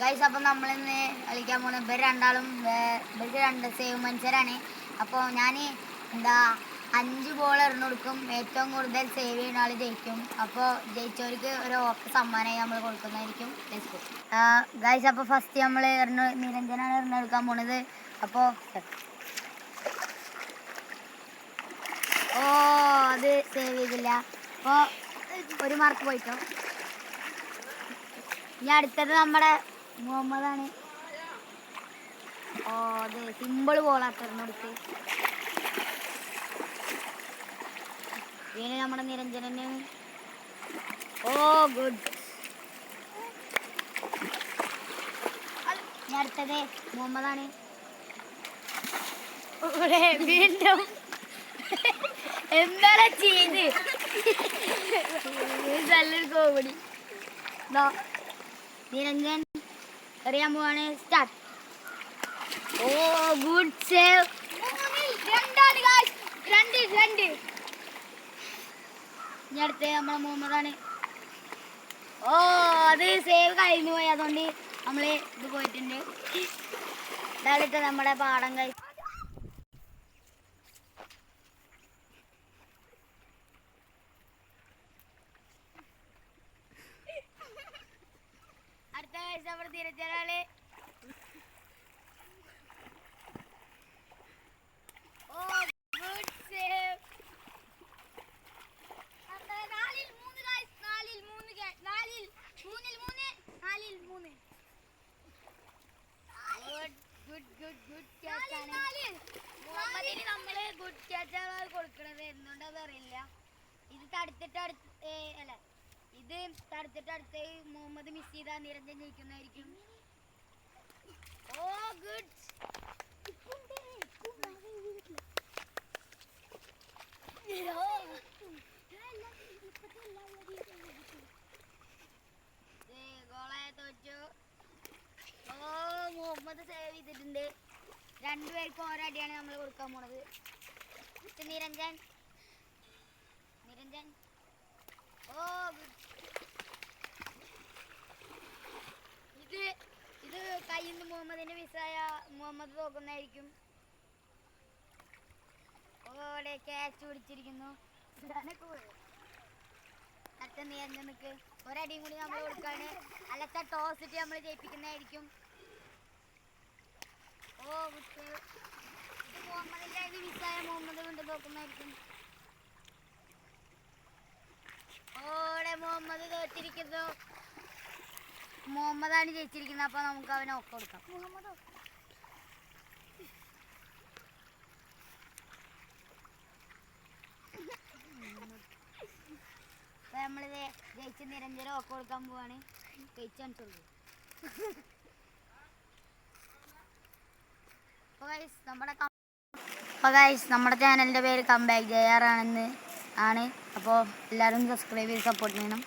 Guys, അപ്പോൾ നമ്മളിന്ന് കളിക്കാൻ പോകുന്നത് ഇവർ രണ്ടാളും ഇവർക്ക് രണ്ട് സേവ് മനുഷ്യരാണ്. അപ്പോൾ ഞാൻ 5 ബോൾ എറിഞ്ഞു കൊടുക്കും. ഏറ്റവും കൂടുതൽ സേവ് ചെയ്യുന്ന ആൾ ജയിക്കും. അപ്പോൾ ജയിച്ചവർക്ക് ഒരു ഓക്കെ സമ്മാനമായി നമ്മൾ കൊടുക്കുന്നതായിരിക്കും. ഗൈസ്, അപ്പോൾ ഫസ്റ്റ് നമ്മൾ നിരഞ്ജനാണ് എറിഞ്ഞെടുക്കാൻ പോണത്. അപ്പോൾ അത് സേവ് ചെയ്തില്ല. അപ്പോൾ 1 മാർക്ക് പോയിട്ടോ. ഇനി അടുത്തത് നമ്മുടെ മുഹമ്മദാണ്. അത് സിമ്പിൾ ബോളാട്ടെറിഞ്ഞെടുത്ത്. പിന്നെ നമ്മുടെ നിരഞ്ജനന് ഗുഡ്. ഇനി അടുത്തത് മുഹമ്മദാണ്. വീണ്ടും എന്താ ചെയ്ത് നല്ലൊരു കോമഡി. നിരഞ്ജൻ എറിയാൻ പോവാണ്. സ്റ്റാർട്ട്. Good save. 2 ഇനി അടുത്ത് നമ്മളെ മുഹമ്മദാണ്. അത് സേവ് കഴിഞ്ഞു പോയി. അതുകൊണ്ട് നമ്മൾ ഇത് പോയിട്ടുണ്ട്. ഇതായിട്ട് നമ്മുടെ പാടം കഴിച്ചു. അടുത്ത വയസ്സ് അവിടെ തിരിച്ചൊരാള്. Good save. 4-3. ഗുഡ് ക്യാച്ച് ആണ്. മുഹമ്മദിന് നമ്മള് ഗുഡ് ക്യാച്ചാണ് കൊടുക്കണത്. എന്തുകൊണ്ടത് അറിയില്ല. ഇത് തടുത്തിട്ട് അടുത്ത് മുഹമ്മദ് മിസ് ചെയ്താൽ നിരഞ്ജൻ ജയിക്കുന്നതായിരിക്കും. ഗുഡ്. ഗോളായ തോറ്റു. മുഹമ്മദ് സേവ് ചെയ്തിട്ടുണ്ട്. 2 പേർക്കും ഓരോ അടിയാണ് നമ്മൾ കൊടുക്കാൻ പോണത്. നിരഞ്ജൻ. ഇത് കയ്യിൽ നിന്ന് മുഹമ്മദിന്റെ മിസ്സായ മുഹമ്മദ് തോക്കുന്നതായിരിക്കും. ക്യാച്ച് പിടിച്ചിരിക്കുന്നു. അടുത്ത നിരഞ്ജനക്ക് ഒരടിയും കൂടി നമ്മൾ കൊടുക്കാണ്. അല്ലത്തെ ടോസ് ഇട്ട് നമ്മൾ ജയിപ്പിക്കുന്നതായിരിക്കും. ഇത് മുഹമ്മദിന്റെ മിസ്സായ മുഹമ്മദ് കൊണ്ട് തോക്കുന്നതായിരിക്കും. മുഹമ്മദ് തോറ്റിരിക്കുന്നു. മുഹമ്മദാണ് ജയിച്ചിരിക്കുന്നത്. അപ്പോൾ നമുക്ക് അവനെ ഒക്കെ കൊടുക്കാം. അപ്പോൾ നമ്മളിത് ജയിച്ച് നിരഞ്ജനം ഒക്കെ കൊടുക്കാൻ പോവാണ്. ജയിച്ചോളൂ. നമ്മുടെ ചാനലിൻ്റെ പേര് കംബാക്ക് JR ആണ്. അപ്പോൾ എല്ലാവരും സബ്സ്ക്രൈബ് ചെയ്ത് സപ്പോർട്ട് ചെയ്യണം.